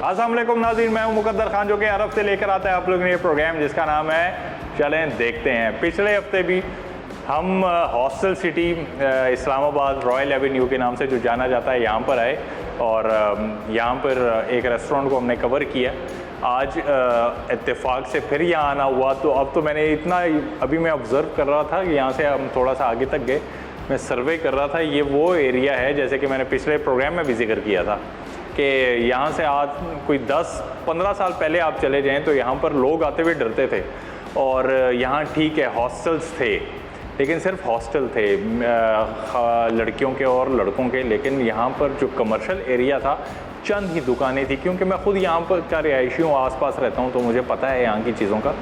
अस्सलाम वालेकुम नाज़रीन, मैं हूं मुकद्दर खान जो कि अरब से लेकर आता है आप लोगों ने ये प्रोग्राम जिसका नाम है चलें देखते हैं। पिछले हफ्ते भी हम hostel city Islamabad royal Avenue के नाम से जो जाना जाता है यहाँ पर आए और यहाँ पर एक रेस्टोरेंट को हमने कवर किया। आज इत्तेफाक से फिर यहाँ आना हुआ तो अब तो मैंने इतना अभी मैं ऑब्ज़र्व कर रहा था कि यहाँ से हम थोड़ा सा आगे तक गए, मैं सर्वे कर रहा था। ये वो एरिया है जैसे कि मैंने पिछले प्रोग्राम में भी जिक्र किया था कि यहाँ से आज कोई 10-15 साल पहले आप चले जाएं तो यहाँ पर लोग आते हुए डरते थे और यहाँ ठीक है हॉस्टल्स थे लेकिन सिर्फ हॉस्टल थे लड़कियों के और लड़कों के, लेकिन यहाँ पर जो कमर्शियल एरिया था चंद ही दुकानें थी। क्योंकि मैं ख़ुद यहाँ पर का रिहायशी हूँ, आस-पास रहता हूँ तो मुझे पता है यहाँ की चीज़ों का।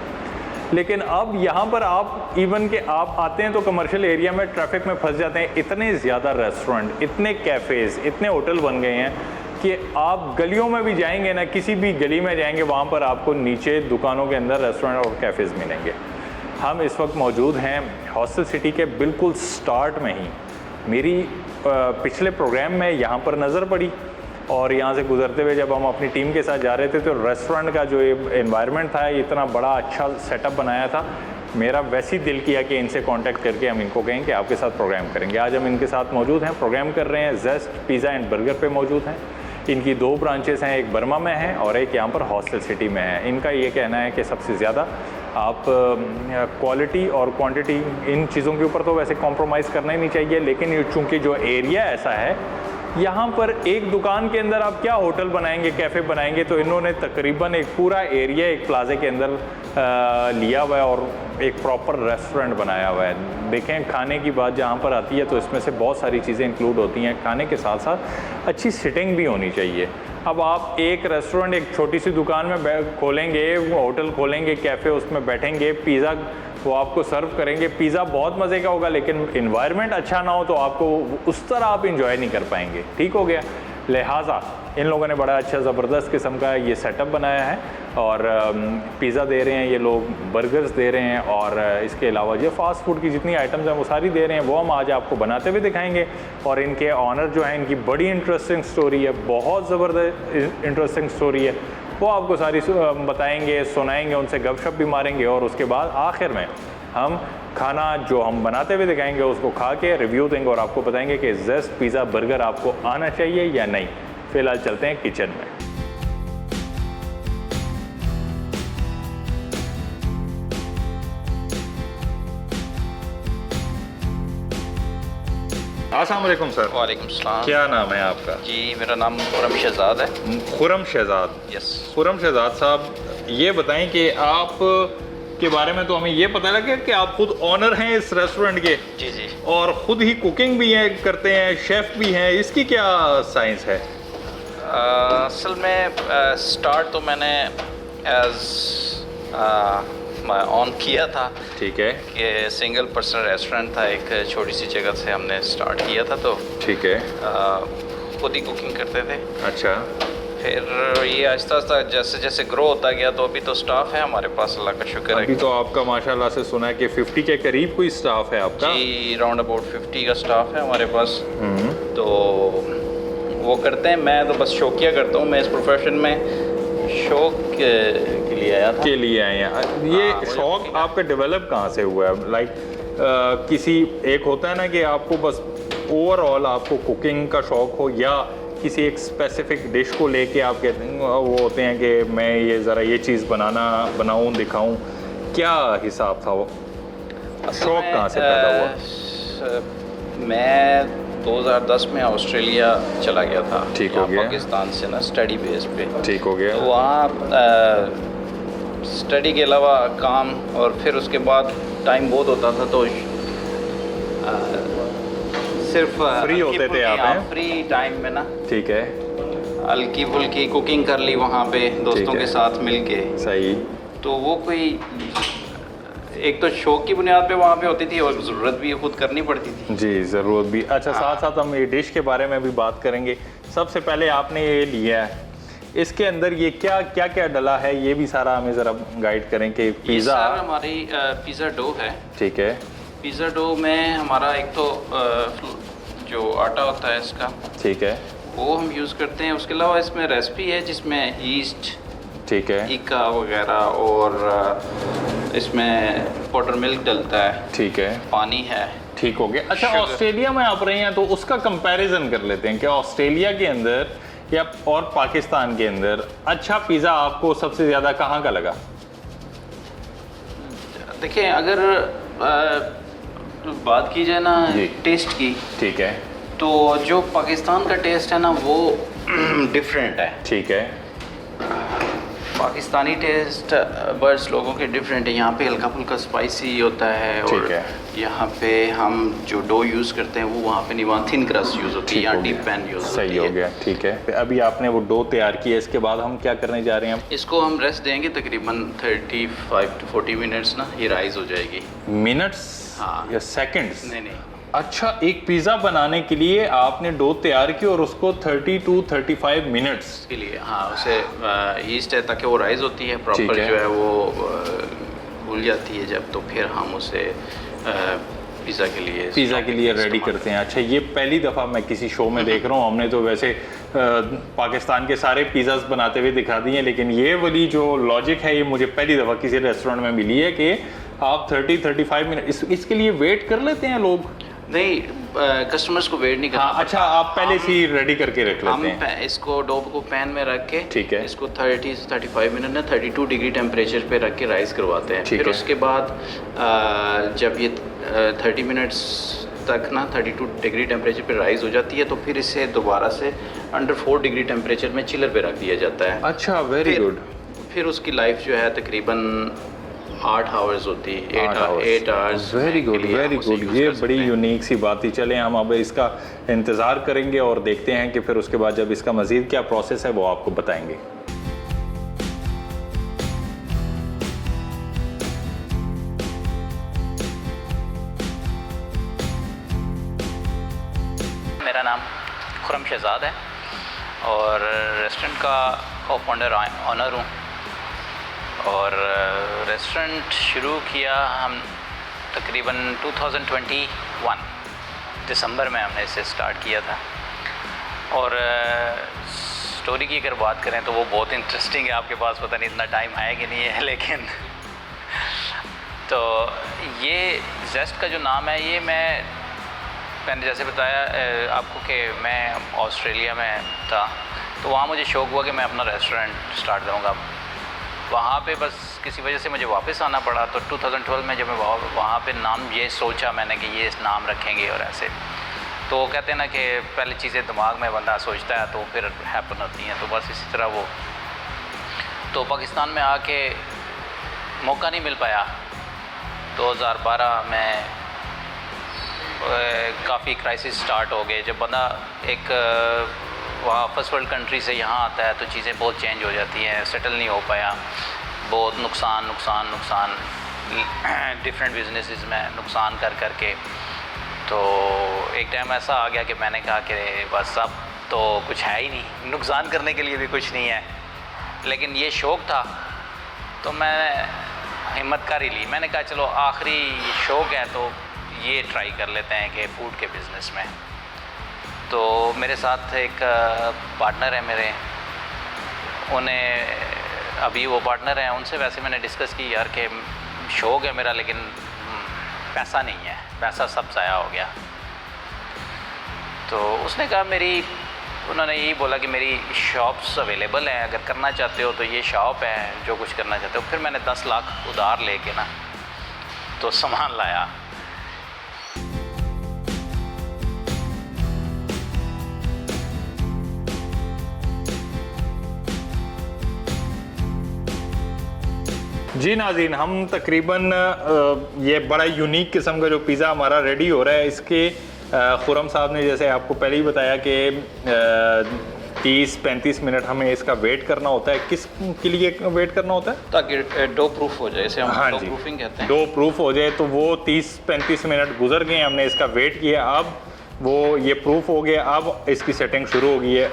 लेकिन अब यहाँ पर आप इवन के आप आते हैं तो कमर्शियल एरिया में ट्रैफिक में फंस जाते हैं। इतने ज़्यादा रेस्टोरेंट, इतने कैफ़ेज़, इतने होटल बन गए हैं कि आप गलियों में भी जाएंगे ना, किसी भी गली में जाएंगे वहाँ पर आपको नीचे दुकानों के अंदर रेस्टोरेंट और कैफ़ेज़ मिलेंगे। हम इस वक्त मौजूद हैं हॉस्टल सिटी के बिल्कुल स्टार्ट में ही। मेरी पिछले प्रोग्राम में यहाँ पर नज़र पड़ी और यहाँ से गुजरते हुए जब हम अपनी टीम के साथ जा रहे थे तो रेस्टोरेंट का जो एनवायरनमेंट था इतना बड़ा अच्छा सेटअप बनाया था। मेरा वैसे ही दिल किया कि इनसे कांटेक्ट करके हम इनको कहें कि आपके साथ प्रोग्राम करेंगे। आज हम इनके साथ मौजूद हैं, प्रोग्राम कर रहे हैं। जेस्ट पिज़्ज़ा एंड बर्गर पे मौजूद हैं। इनकी 2 ब्रांचेस हैं, एक बर्मा में है और एक यहाँ पर हॉस्टल सिटी में है। इनका ये कहना है कि सबसे ज़्यादा आप क्वालिटी और क्वांटिटी इन चीज़ों के ऊपर तो वैसे कॉम्प्रोमाइज़ करना ही नहीं चाहिए, लेकिन चूँकि जो एरिया ऐसा है यहाँ पर एक दुकान के अंदर आप क्या होटल बनाएंगे, कैफ़े बनाएंगे, तो इन्होंने तकरीबन एक पूरा एरिया एक प्लाजे के अंदर लिया हुआ है और एक प्रॉपर रेस्टोरेंट बनाया हुआ है। देखें, खाने की बात जहाँ पर आती है तो इसमें से बहुत सारी चीज़ें इंक्लूड होती हैं। खाने के साथ साथ अच्छी सिटिंग भी होनी चाहिए। अब आप एक रेस्टोरेंट, एक छोटी सी दुकान में खोलेंगे, होटल खोलेंगे, कैफ़े, उसमें बैठेंगे, पिज़्ज़ा वो आपको सर्व करेंगे, पिज़्ज़ा बहुत मज़े का होगा लेकिन इन्वायरमेंट अच्छा ना हो तो आपको उस तरह आप इंजॉय नहीं कर पाएंगे। ठीक हो गया। लिहाजा इन लोगों ने बड़ा अच्छा ज़बरदस्त किस्म का ये सेटअप बनाया है और पिज़्ज़ा दे रहे हैं ये लोग, बर्गर्स दे रहे हैं और इसके अलावा ये फ़ास्ट फूड की जितनी आइटम्स हैं वो सारी दे रहे हैं। वो हम आज आपको बनाते हुए दिखाएंगे और इनके ऑनर जो हैं इनकी बड़ी इंटरेस्टिंग स्टोरी है, बहुत ज़बरदस्त इंटरेस्टिंग स्टोरी है। वो आपको सारी बताएंगे, सुनाएंगे, उनसे गपशप भी मारेंगे और उसके बाद आखिर में हम खाना जो हम बनाते हुए दिखाएंगे उसको खा के रिव्यू देंगे और आपको बताएंगे कि जेस्ट पिज़्ज़ा बर्गर आपको आना चाहिए या नहीं। फ़िलहाल चलते हैं किचन में। अस्सलाम वालेकुम सर। वालेकुम सलाम। क्या नाम है आपका? जी मेरा नाम खुरम शहजाद है। खुरम शहजाद। यस। खुरम शहजाद साहब, ये बताएं कि आप के बारे में तो हमें ये पता लगा कि आप खुद ऑनर हैं इस रेस्टोरेंट के। जी जी। और ख़ुद ही कुकिंग भी है, करते हैं, शेफ़ भी हैं। इसकी क्या साइंस है? असल में स्टार्ट तो मैंने ऑन किया था। ठीक है। कि सिंगल पर्सन रेस्टोरेंट था, एक छोटी सी जगह से हमने स्टार्ट किया था तो ठीक है। खुद ही कुकिंग करते थे। अच्छा। फिर ये आहिस्ता आहिस्ता जैसे जैसे ग्रो होता गया तो अभी तो स्टाफ है हमारे पास, अल्लाह का शुक्र है। अभी तो आपका माशाल्लाह से सुना है कि 50 के करीब कोई स्टाफ है आपका? जी, राउंड अबाउट 50 का स्टाफ है हमारे पास। तो वो करते हैं, मैं तो बस शौकिया करता हूँ। मैं इस प्रोफेशन में शौक के लिए आया था। के लिए आए हैं। ये शौक आपका डेवलप कहाँ से हुआ है? लाइक किसी एक होता है ना कि आपको बस ओवरऑल आपको कुकिंग का शौक हो या किसी एक स्पेसिफिक डिश को लेके आप कहते हैं वो होते हैं कि मैं ये ज़रा ये चीज़ बनाऊं दिखाऊं, क्या हिसाब था वो? शौक कहाँ से पैदा हुआ? मैं 2010 में ऑस्ट्रेलिया चला गया था। ठीक हो गया। पाकिस्तान से ना स्टडी बेस पे। ठीक हो गया। तो वहाँ स्टडी के अलावा काम और फिर उसके बाद टाइम बहुत होता था तो सिर्फ फ्री होते थे आप? फ्री टाइम में ना। ठीक है। हल्की फुल्की कुकिंग कर ली वहाँ पे दोस्तों के साथ मिल के। सही। तो वो कोई एक तो शौक की बुनियाद पे वहाँ पे होती थी और ज़रूरत भी खुद करनी पड़ती थी। जी, ज़रूरत भी। अच्छा, साथ साथ हम ये डिश के बारे में भी बात करेंगे। सबसे पहले आपने ये लिया है, इसके अंदर ये क्या क्या क्या डला है, ये भी सारा हमें ज़रा गाइड करें कि पिज़्ज़ा। हमारी पिज़्ज़ा डो है। ठीक है। पिज़्ज़ा डो में हमारा एक तो जो आटा होता है इसका, ठीक है, वो हम यूज़ करते हैं। उसके अलावा इसमें रेसिपी है जिसमें ईस्ट, ठीक है, इका वगैरह और इसमें पाउडर मिल्क डलता है, ठीक है, पानी है। ठीक हो गया। अच्छा, Sugar. ऑस्ट्रेलिया में आप रहे हैं तो उसका कंपैरिजन कर लेते हैं कि ऑस्ट्रेलिया के अंदर या और पाकिस्तान के अंदर अच्छा पिज़्ज़ा आपको सबसे ज़्यादा कहाँ का लगा? देखिए, अगर बात की जाए ना जी। टेस्ट की, ठीक है, तो जो पाकिस्तान का टेस्ट है ना वो डिफरेंट है। ठीक है, पाकिस्तानी टेस्ट बर्ड्स लोगों के डिफरेंट है। यहाँ पे हल्का फुल्का स्पाइसी होता है और ठीक है। यहाँ पे हम जो डो यूज़ करते हैं वो वहाँ पे नहीं, वहाँ थिन क्रस्ट यूज़ होती है, ठीक हो यहाँ डीप गया, पैन यूज़ होती सही हो है। गया, ठीक है। अभी आपने वो डो तैयार किया, इसके बाद हम क्या करने जा रहे हैं? इसको हम रेस्ट देंगे तकरीबन 35 to 40 मिनट्स ना, ये राइज हो जाएगी। मिनट्स हाँ। या सेकंड्स? नहीं, अच्छा, एक पिज़्ज़ा बनाने के लिए आपने डो तैयार की और उसको 30 to 35 मिनट्स इसके लिए हाँ, उसे ईस्ट है ताकि वो राइज होती है ठीक प्रॉपर, है। जो है वो घुल जाती है जब, तो फिर हम उसे पिज़्ज़ा के लिए रेडी करते हैं। अच्छा, ये पहली दफ़ा मैं किसी शो में देख रहा हूँ। हमने तो वैसे पाकिस्तान के सारे पिज़्ज़ास बनाते हुए दिखा दिए, लेकिन ये वाली जो लॉजिक है ये मुझे पहली दफ़ा किसी रेस्टोरेंट में मिली है कि आप 30-35 मिनट इसके लिए वेट कर लेते हैं लोग? नहीं, कस्टमर्स को वेट नहीं करना। हाँ, अच्छा, आप पहले से ही रेडी करके रख हम लेते हैं। इसको डो को पैन में रख के, ठीक है, इसको 30 से 35 मिनट ना 32 डिग्री टेम्परेचर पे रख के राइस करवाते हैं। ठीक फिर है। उसके बाद जब ये 30 मिनट्स तक ना 32 डिग्री टेम्परेचर पे राइस हो जाती है, तो फिर इसे दोबारा से अंडर 4 डिग्री टेम्परेचर में चिलर पे रख दिया जाता है। अच्छा, वेरी गुड। फिर उसकी लाइफ जो है तकरीबन 8 आवर्स होती है, 8 hours. Very good, very good. ये बड़ी यूनिक सी बात थी। चलें, हम अब इसका इंतज़ार करेंगे और देखते हैं कि फिर उसके बाद जब इसका मज़ीद क्या प्रोसेस है वो आपको बताएंगे। मेरा नाम खुरम शहजाद है और रेस्टोरेंट का को-फाउंडर ऑनर हूँ। और रेस्टोरेंट शुरू किया हम तकरीबन 2021 दिसंबर में हमने इसे स्टार्ट किया था। और स्टोरी की अगर बात करें तो वो बहुत इंटरेस्टिंग है। आपके पास पता नहीं इतना टाइम है कि नहीं है, लेकिन तो ये जेस्ट का जो नाम है, ये मैंने जैसे बताया आपको कि मैं ऑस्ट्रेलिया में था, तो वहाँ मुझे शौक़ हुआ कि मैं अपना रेस्टोरेंट स्टार्ट करूँगा। वहाँ पे बस किसी वजह से मुझे वापस आना पड़ा। तो 2012 में जब मैं वहाँ पे नाम ये सोचा मैंने कि ये नाम रखेंगे और ऐसे, तो कहते हैं ना कि पहले चीज़ें दिमाग में बंदा सोचता है तो फिर हैपन होती हैं। तो बस इसी तरह वो, तो पाकिस्तान में आके मौका नहीं मिल पाया। 2012 में काफ़ी क्राइसिस स्टार्ट हो गए। जब बंदा एक वहाँ फर्स्ट वर्ल्ड कंट्री से यहाँ आता है तो चीज़ें बहुत चेंज हो जाती हैं, सेटल नहीं हो पाया, बहुत नुकसान डिफरेंट बिजनेसेस में नुकसान कर के। तो एक टाइम ऐसा आ गया कि मैंने कहा कि बस अब तो कुछ है ही नहीं, नुकसान करने के लिए भी कुछ नहीं है, लेकिन ये शौक़ था तो मैं हिम्मत कर ही ली। मैंने कहा चलो आखिरी शौक़ है तो ये ट्राई कर लेते हैं कि फ़ूड के बिज़नेस में। तो मेरे साथ एक पार्टनर है मेरे, उन्हें अभी वो पार्टनर हैं, उनसे वैसे मैंने डिस्कस की यार कि शौक़ है मेरा लेकिन पैसा नहीं है, पैसा सब ज़ाया हो गया। तो उसने कहा उन्होंने यही बोला कि मेरी शॉप्स अवेलेबल हैं, अगर करना चाहते हो तो ये शॉप है, जो कुछ करना चाहते हो। फिर मैंने 10 लाख उधार लेके ना तो सामान लाया। जी नाज़रीन, हम तकरीबन ये बड़ा यूनिक किस्म का जो पिज़्ज़ा हमारा रेडी हो रहा है, इसके खुरम साहब ने जैसे आपको पहले ही बताया कि 30-35 मिनट हमें इसका वेट करना होता है। किस के लिए वेट करना होता है? ताकि डो प्रूफ हो जाए, इसे हम हाँ डो जी, प्रूफिंग कहते हैं। डो प्रूफ हो जाए। तो वो 30-35 मिनट गुजर गए, हमने इसका वेट किया, अब वो ये प्रूफ हो गया, अब इसकी सेटिंग शुरू हो गई है,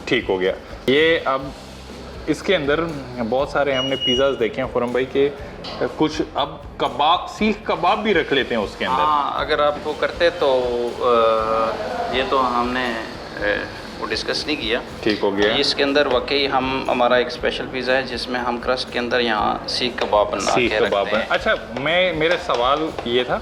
ठीक हो गया ये। अब इसके अंदर बहुत सारे हमने पिज़्ज़ाज देखे हैं खुरम भाई के, कुछ अब कबाब, सीख कबाब भी रख लेते हैं उसके अंदर। हाँ, अगर आप वो करते तो ये तो हमने वो डिस्कस नहीं किया। ठीक हो गया। इसके अंदर वाकई हमारा एक स्पेशल पिज़्ज़ा है जिसमें हम क्रस्ट के अंदर यहाँ सीख कबाब बना के रखते हैं। अच्छा, मेरा सवाल ये था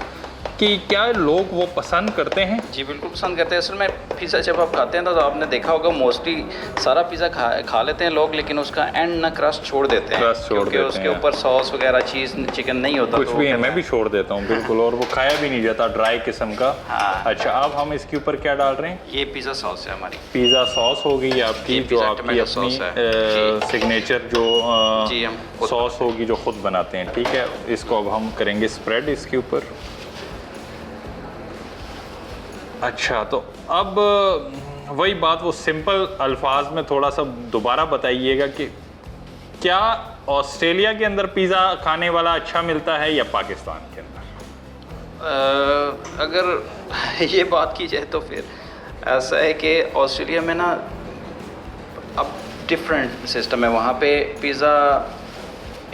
कि क्या लोग वो पसंद करते हैं? जी बिल्कुल पसंद करते हैं। असल में पिज़्ज़ा जब आप खाते हैं तो आपने देखा होगा मोस्टली सारा पिज़्ज़ा खा लेते हैं लोग, लेकिन उसका एंड ना क्रस्ट छोड़ देते हैं, क्योंकि उसके ऊपर सॉस वगैरह चीज़ चिकन नहीं होता। कुछ भी है, मैं भी छोड़ देता हूँ बिल्कुल, और वो खाया भी नहीं जाता, ड्राई किस्म का। हाँ। अच्छा, अब हम इसके ऊपर क्या डाल रहे हैं? ये पिज़्ज़ा सॉस है हमारी। पिज़्ज़ा सॉस हो गई आपकी, जो आपकी अपनी सिग्नेचर जो सॉस होगी जो खुद बनाते हैं। ठीक है, इसको अब हम करेंगे स्प्रेड इसके ऊपर। अच्छा, तो अब वही बात, वो सिंपल अल्फाज में थोड़ा सा दोबारा बताइएगा कि क्या ऑस्ट्रेलिया के अंदर पिज़्ज़ा खाने वाला अच्छा मिलता है या पाकिस्तान के अंदर? अगर ये बात की जाए तो फिर ऐसा है कि ऑस्ट्रेलिया में ना अब डिफरेंट सिस्टम है। वहाँ पे पिज़्ज़ा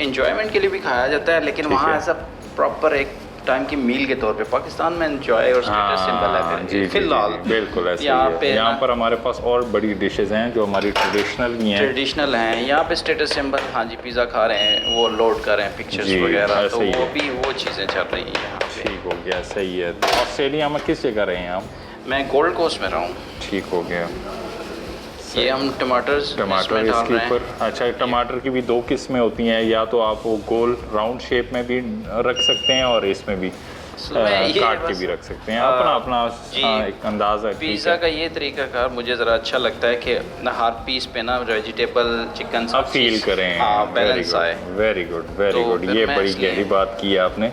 इंजॉयमेंट के लिए भी खाया जाता है, लेकिन वहाँ ऐसा प्रॉपर एक टाइम की मील के तौर पे। पाकिस्तान में एंजॉय और स्टेटस सिंपल है फिलहाल। बिल्कुल ऐसे यहाँ पर हमारे पास और बड़ी डिशेस हैं जो हमारी ट्रेडिशनल भी हैं। ट्रेडिशनल हैं यहाँ पे, स्टेटस सिंबल। हाँ जी, पिज़्ज़ा खा रहे हैं, वो लोड कर रहे हैं पिक्चर्स वगैरह, तो वो भी वो चीज़ें चल रही हैं यहाँ पे। ठीक हो गया, सही है। ऑस्ट्रेलिया में किस जगह रहे हैं आप? मैं गोल्ड कोस्ट में रहा हूँ। ठीक हो गया। ये हम टमाटर इसके ऊपर। अच्छा, टमाटर की भी दो किस्में होती हैं, या तो आप वो गोल राउंड शेप में भी रख सकते हैं और इसमें भी काट के भी रख सकते हैं। अपना एक अंदाज़ है। पिज़्ज़ा का ये तरीका कार मुझे ज़रा अच्छा लगता है कि हर पीस पे ना वेजिटेबल चिकन आप फील करें। बैलेंस आए। Very good, very good. ये बड़ी गहरी बात की है आपने,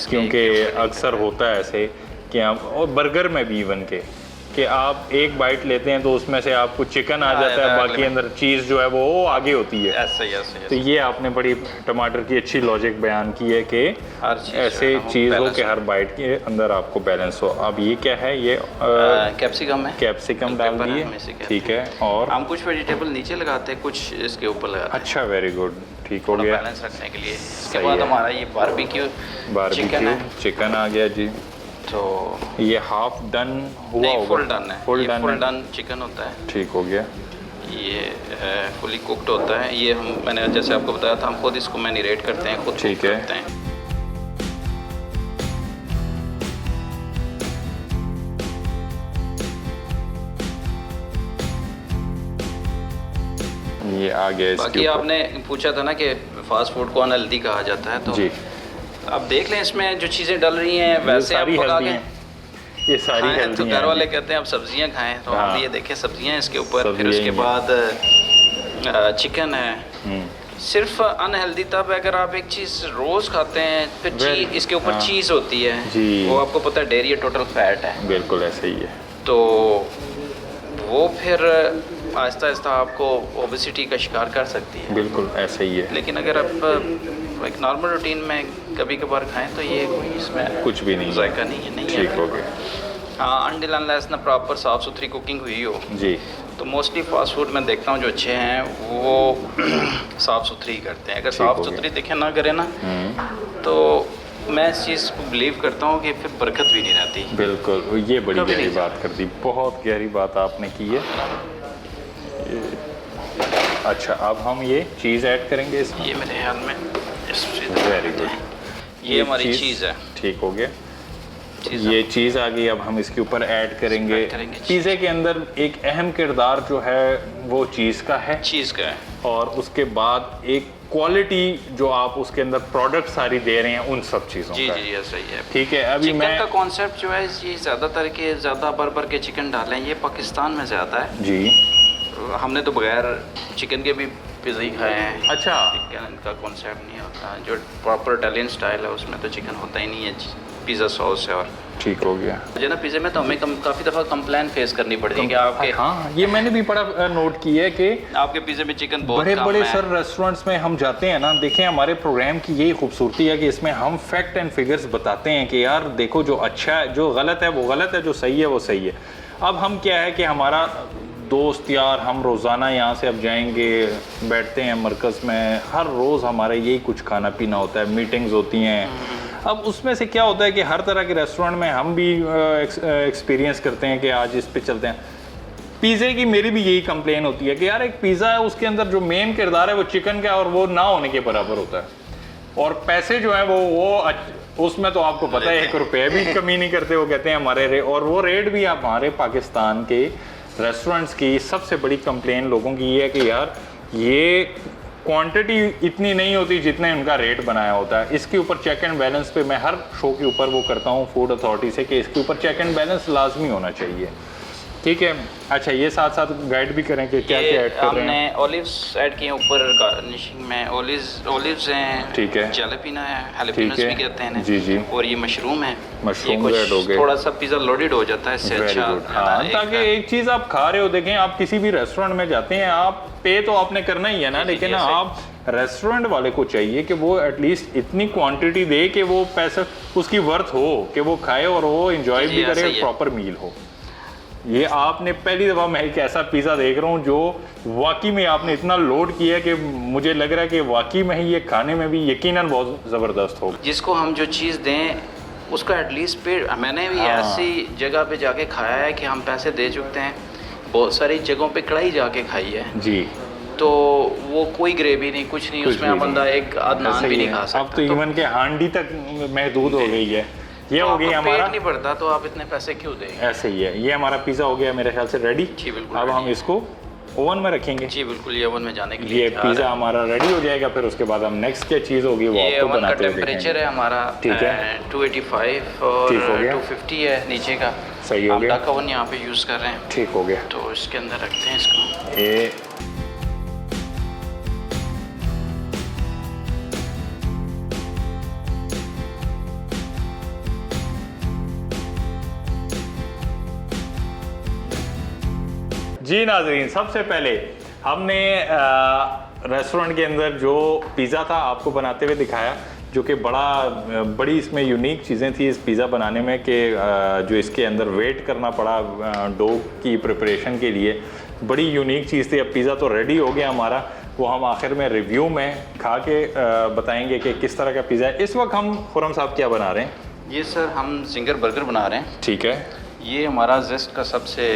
क्योंकि अक्सर होता है ऐसे कि आप, और बर्गर में भी इवन के कि आप एक बाइट लेते हैं तो उसमें से आपको चिकन आ जाता है, बाकी अंदर चीज़ जो है वो आगे होती है। ऐसे तो ये आपने बड़ी टमाटर की अच्छी लॉजिक बयान की है कि ऐसे चीज़ हो कि हर बाइट के अंदर आपको बैलेंस हो। अब ये क्या है? ये कैप्सिकम है। कैप्सिकम डाल दिए, ठीक है। और हम कुछ वेजिटेबल नीचे लगाते हैं, कुछ इसके ऊपर लगाते हैं। अच्छा, वेरी गुड, ठीक हो गया। बैलेंस रखने के लिए। इसके बाद हमारा ये बारबेक्यू चिकन आ गया जी। तो ये हाफ डन हुआ होगा? फुल डन है। फुल डन चिकन होता है। ठीक हो गया। ये फुली कुक्ड होता है। ये मैंने जैसे आपको बताया था, हम खुद इसको मैरिनेट करते हैं, खुद ठीक है। करते हैं। ये आ गया। बाकी आपने पूछा था ना कि फास्ट फूड को अनहेल्दी कहा जाता है, तो जी अब देख लें इसमें जो चीज़ें डल रही हैं वैसे आप पका के ये सारी हेल्दी तो घर वाले कहते हैं आप सब्जियां खाएं, तो हम ये देखें सब्जियां इसके ऊपर, फिर उसके बाद चिकन है। सिर्फ अनहेल्दी तब अगर आप एक चीज़ रोज़ खाते हैं, फिर इसके ऊपर चीज़ होती है, वो आपको पता है डेयरी टोटल फैट है। बिल्कुल ऐसे ही है। तो वो फिर आहिस्ता आहिस्ता आपको ओबेसिटी का शिकार कर सकती है। बिल्कुल ऐसे ही है। लेकिन अगर आप एक नॉर्मल रूटीन में कभी कभार खाएं तो ये कोई इसमें कुछ भी नहीं, जायका नहीं है। ठीक हो गया। हाँ, अनटिल अनलेस ना प्रॉपर साफ़ सुथरी कुकिंग हुई हो जी, तो मोस्टली फास्ट फूड में देखता हूँ जो अच्छे हैं वो साफ़ सुथरी करते हैं। अगर साफ़ सुथरी देखें ना करें ना, तो मैं इस चीज़ को बिलीव करता हूँ कि फिर बरकत भी नहीं रहती। बिल्कुल, ये बड़ी गहरी बात कर दी, बहुत गहरी बात आपने की है। अच्छा, अब हम ये चीज़ ऐड करेंगे इसमें। ये मेरे ख्याल में वेरी गुड, ये हमारी चीज़ है। ठीक हो गया। ये चीज़ आ गई, अब हम इसके ऊपर ऐड करेंगे। पिज़्ज़े के अंदर एक अहम किरदार जो है वो चीज़ का है, और उसके बाद एक क्वालिटी जो आप उसके अंदर प्रोडक्ट सारी दे रहे हैं उन सब चीज़ों का। जी ऐसा ही है। ठीक है। अभी चिकन का कॉन्सेप्ट जो है, ये ज़्यादातर के ज़्यादा भर के चिकन डालें, ये पाकिस्तान में ज़्यादा है जी। हमने तो बगैर चिकन के भी पिज़्ज़ा ही खाए हैं। अच्छा, चिकन का कॉन्सेप्ट नहीं होता, जो प्रॉपर इटालियन स्टाइल है उसमें तो चिकन होता ही नहीं है, पिज़्ज़ा सॉस है। और ठीक हो गया। जो ना पिज़्ज़े में तो हमें काफ़ी दफ़ा कंप्लेन फेस करनी पड़ती है कि आपके, हाँ, ये मैंने भी बड़ा नोट किया है कि आपके पिज़्ज़े में चिकन बहुत बड़े बड़े सर रेस्टोरेंट्स में हम जाते हैं ना, देखें हमारे प्रोग्राम की यही खूबसूरती है कि इसमें हम फैक्ट एंड फिगर्स बताते हैं कि यार देखो, जो अच्छा है, जो गलत है वो गलत है, जो सही है वो सही है। अब हम क्या है कि हमारा दोस्त यार, हम रोज़ाना यहाँ से अब जाएंगे, बैठते हैं मरकज़ में, हर रोज़ हमारा यही कुछ खाना पीना होता है, मीटिंग्स होती हैं। अब उसमें से क्या होता है कि हर तरह के रेस्टोरेंट में हम भी एक्सपीरियंस करते हैं कि आज इस पे चलते हैं। पिज़्ज़े की मेरी भी यही कंप्लेन होती है कि यार एक पिज़्ज़ा है, उसके अंदर जो मेन किरदार है वो चिकन का है और वो ना होने के बराबर होता है। और पैसे जो है वो उसमें तो आपको पता है 1 रुपये भी कमी नहीं करते, वो कहते हैं हमारे और वो रेट भी आप हमारे पाकिस्तान के रेस्टोरेंट्स की सबसे बड़ी कंप्लेन लोगों की ये है कि यार ये क्वांटिटी इतनी नहीं होती जितने उनका रेट बनाया होता है। इसके ऊपर चेक एंड बैलेंस पे मैं हर शो के ऊपर वो करता हूँ फूड अथॉरिटी से कि इसके ऊपर चेक एंड बैलेंस लाजमी होना चाहिए। ठीक है, अच्छा ये साथ साथ गाइड भी करें कि क्या क्या ऐड कर रहे हैं। हमने ओलिव्स ऐड किए ऊपर गार्निशिंग में, ओलिव्स हैं, ठीक है, जैलेपिनो है, हैलोपिनोस भी कहते हैं जी जी, और ये मशरूम है। मशरूम ऐड हो गए, थोड़ा सा पिज़्ज़ा लोडेड हो जाता है इससे अच्छा। हाँ, ताकि एक चीज़ आप खा रहे हो, देखें आप किसी भी रेस्टोरेंट में जाते हैं, आप पे तो आपने करना ही है ना, लेकिन आप रेस्टोरेंट वाले को चाहिए कि वो एटलीस्ट इतनी क्वांटिटी दे कि वो पैसा उसकी वर्थ हो, कि वो खाए और वो इंजॉय भी करे, प्रॉपर मील हो। ये आपने पहली दफ़ा मैं एक ऐसा पिज़्ज़ा देख रहा हूँ जो वाकई में आपने इतना लोड किया है कि मुझे लग रहा है कि वाकई में ही ये खाने में भी यकीनन बहुत ज़बरदस्त होगा। जिसको हम जो चीज़ दें उसका एटलीस्ट पे, मैंने भी ऐसी जगह पे जाके खाया है कि हम पैसे दे चुकते हैं, बहुत सारी जगहों पे कढ़ाई जाके खाई है जी, तो वो कोई ग्रेवी नहीं, कुछ नहीं, उसमें बंदा एक आध नान भी नहीं खा सकता। अब तो इवन के हांडी तक महदूद हो गई है। ये हो गया हमारा, नहीं पड़ता तो आप इतने पैसे क्यों दें। ऐसे ही है, ये हमारा पिज़्ज़ा हो गया मेरे ख्याल से रेडी। जी बिल्कुल। अब हम इसको ओवन में रखेंगे। जी बिल्कुल, ये ओवन में जाने के लिए ये पिज़्ज़ा हमारा रेडी हो जाएगा, फिर उसके बाद हम नेक्स्ट क्या चीज़ होगी वो आपको बनाते हुए देखेंगे। टेम्परेचर है हमारा, ठीक है, 285 और 250 है नीचे का। सही हो गया, डक ओवन यहाँ पे यूज़ कर रहे हैं। ठीक हो गया, तो इसके अंदर रखते हैं इसको। ये जी नाज़रीन, सबसे पहले हमने रेस्टोरेंट के अंदर जो पिज़्ज़ा था आपको बनाते हुए दिखाया, जो कि बड़ी इसमें यूनिक चीज़ें थी इस पिज़्ज़ा बनाने में कि जो इसके अंदर वेट करना पड़ा डो की प्रिपरेशन के लिए, बड़ी यूनिक चीज़ थी। अब पिज़्ज़ा तो रेडी हो गया हमारा, वो हम आखिर में रिव्यू में खा के बताएंगे कि किस तरह का पिज़्ज़ा है। इस वक्त हम खुरम साहब क्या बना रहे हैं? ये सर हम जिंगर बर्गर बना रहे हैं। ठीक है, ये हमारा जेस्ट का सबसे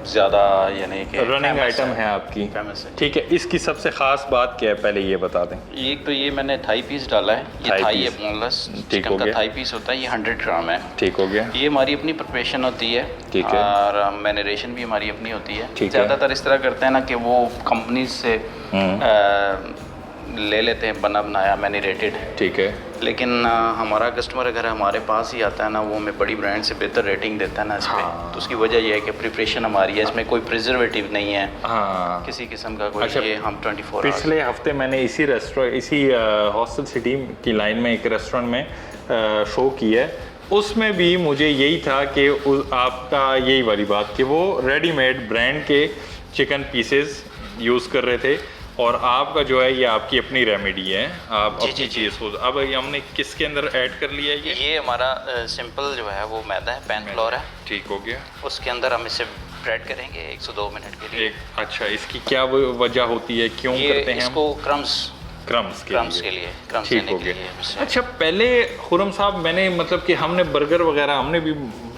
ज़्यादा यानी कि रनिंग आइटम है आपकी, फेमस है। ठीक है, इसकी सबसे ख़ास बात क्या है पहले ये बता दें। एक तो ये मैंने थाई पीस डाला है, ये थाई है बोनलेस चिकन का थाई पीस होता है, ये 100 ग्राम है। ठीक हो गया, ये हमारी अपनी प्रिपरेशन होती है, ठीक है, और मैरिनेशन भी हमारी अपनी होती है। ज़्यादातर इस तरह करते हैं ना कि वो कंपनी से ले लेते हैं बना बनाया मैरिनेटेड, ठीक है, लेकिन हमारा कस्टमर अगर हमारे पास ही आता है ना, वो हमें बड़ी ब्रांड से बेहतर रेटिंग देता है ना इस पे। तो उसकी वजह यह है कि प्रिपरेशन हमारी है, इसमें कोई प्रिजर्वेटिव नहीं है, किसी किस्म का कोई। अच्छा, ये हम 24 पिछले हफ्ते मैंने इसी हॉस्टल सिटी की लाइन में एक रेस्टोरेंट में शो किया है, उसमें भी मुझे यही था कि आपका यही वाली बात कि वो रेडीमेड ब्रांड के चिकन पीसेस यूज़ कर रहे थे, और आपका जो है ये आपकी अपनी रेमेडी है, आप अपनी चीज़ को। अब हमने किसके अंदर ऐड कर लिया है? ये हमारा सिंपल जो है वो मैदा है, पैन फ्लोर है। ठीक हो गया, उसके अंदर हम इसे ब्रेड करेंगे 1 से 2 मिनट के लिए। अच्छा, इसकी क्या वजह होती है, क्यों करते हैं इसको? क्रम्स के लिए ठीक हो गया। अच्छा, पहले खुरम साहब मैंने मतलब कि हमने बर्गर वगैरह हमने भी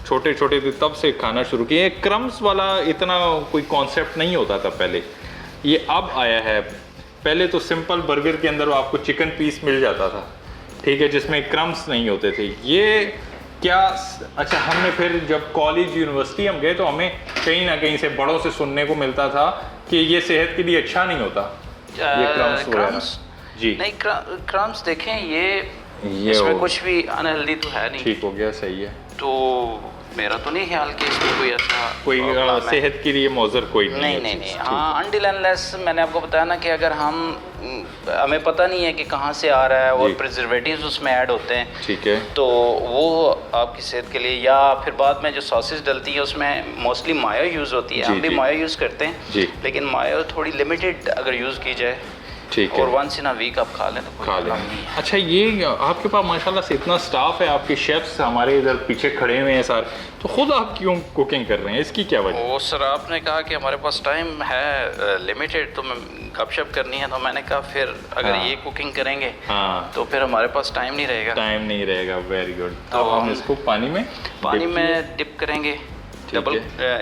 छोटे छोटे थे तब से खाना शुरू किए, क्रम्स वाला इतना कोई कॉन्सेप्ट नहीं होता था पहले, ये अब आया है। पहले तो सिंपल बर्गर के अंदर आपको चिकन पीस मिल जाता था, ठीक है, जिसमें क्रम्स नहीं होते थे। ये क्या? अच्छा, हमने फिर जब कॉलेज यूनिवर्सिटी हम गए तो हमें कहीं ना कहीं से बड़ों से सुनने को मिलता था कि ये सेहत के लिए अच्छा नहीं होता, ये क्रम्स वगैरह। जी नहीं, क्रम्स देखें, ये इसमें कुछ भी अनहेल्दी तो है नहीं। ठीक हो गया, सही है। तो मेरा तो नहीं ख्याल कि इसमें कोई ऐसा कोई सेहत के लिए मौजर कोई नहीं। हाँ, अनटिल अनलेस मैंने आपको बताया ना कि अगर हमें पता नहीं है कि कहाँ से आ रहा है और प्रिजर्वेटिव्स उसमें ऐड होते हैं, ठीक है, तो वो आपकी सेहत के लिए, या फिर बाद में जो सॉसेज डलती है उसमें मोस्टली मायो यूज़ होती है। हम भी मायो यूज़ करते हैं, लेकिन मायो थोड़ी लिमिटेड अगर यूज़ की जाए, ठीक है, और वंस इन अ वीक आप खा लें तो कोई प्रॉब्लम नहीं है। अच्छा, ये आपके पास माशाल्लाह से इतना स्टाफ है, आपके शेफ्स हमारे इधर पीछे खड़े हुए हैं सारे, तो खुद आप क्यों कुकिंग कर रहे हैं, इसकी क्या वजह? वो सर, आपने कहा कि हमारे पास टाइम है लिमिटेड, तो मैं गपशप करनी है, तो मैंने कहा फिर अगर ये कुकिंग करेंगे तो फिर हमारे पास टाइम नहीं रहेगा। Very good. तो हम इसको पानी में डिप करेंगे, डबल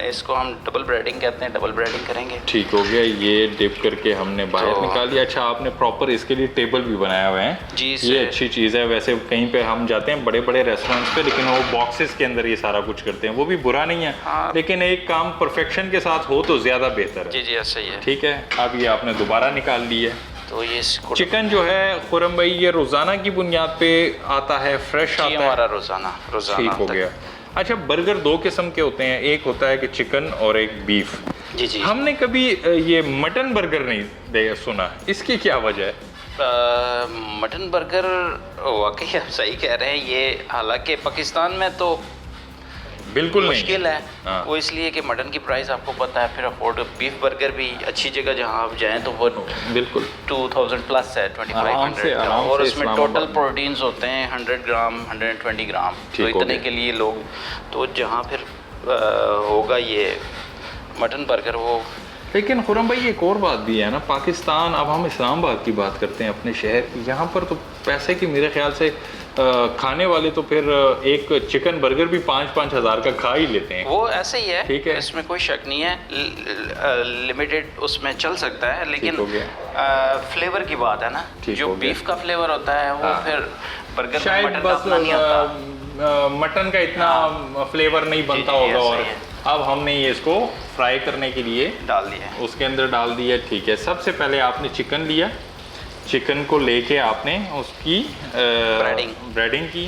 इसको हम डबल ब्रेडिंग कहते हैं, डबल ब्रेडिंग करेंगे। ठीक हो गया, ये डिप करके हमने बाहर तो निकाल लिया। अच्छा, आपने प्रॉपर इसके लिए टेबल भी बनाया हुआ है जी, ये अच्छी चीज़ है। वैसे कहीं पे हम जाते हैं बड़े बड़े रेस्टोरेंट्स पे, लेकिन वो बॉक्सेस के अंदर ये सारा कुछ करते हैं, वो भी बुरा नहीं है। हाँ। लेकिन एक काम परफेक्शन के साथ हो तो ज़्यादा बेहतर है। जी जी ऐसा ही है। ठीक है, अब ये आपने दोबारा निकाल ली है। तो ये इसको चिकन जो है खुरम भाई, ये रोज़ाना की बुनियाद पे आता है, फ्रेश जी आता है? हमारा रोज़ाना ठीक हो तक। गया। अच्छा, बर्गर दो किस्म के होते हैं, एक होता है कि चिकन और एक बीफ। जी जी। हमने कभी ये मटन बर्गर नहीं सुना, इसकी क्या वजह है? मटन बर्गर वाकई आप सही कह रहे हैं, ये हालांकि पाकिस्तान में तो बिल्कुल मुश्किल है। हाँ। वो इसलिए कि मटन की प्राइस आपको पता है, फिर अफोर्ड बीफ बर्गर भी अच्छी जगह जहाँ आप जाएं तो वो बिल्कुल 2000 प्लस है, आराम से 2500 और उसमें इस्लामाबाद टोटल प्रोटीन्स होते हैं 100 ग्राम 120 ग्राम। तो ठीक हो इतने गया। के लिए लोग तो जहाँ फिर होगा ये मटन बर्गर वो। लेकिन खुरम भाई एक और बात भी है ना, पाकिस्तान, अब हम इस्लामाबाद की बात करते हैं अपने शहर की, यहाँ पर तो पैसे की मेरे ख्याल से खाने वाले तो फिर एक चिकन बर्गर भी 5-5 हज़ार का खा ही लेते हैं। वो ऐसे ही है, ठीक है, इसमें कोई शक नहीं है। लिमिटेड उसमें चल सकता है, लेकिन फ्लेवर की बात है ना, जो बीफ का फ्लेवर होता है वो फिर बर्गर शायद मटन का बस अपना नहीं आता। मटन का इतना फ्लेवर नहीं बनता होगा। और अब हमने ये इसको फ्राई करने के लिए डाल दिया, उसके अंदर डाल दिया। ठीक है, सबसे पहले आपने चिकन लिया, चिकन को लेके आपने उसकी ब्रेडिंग की,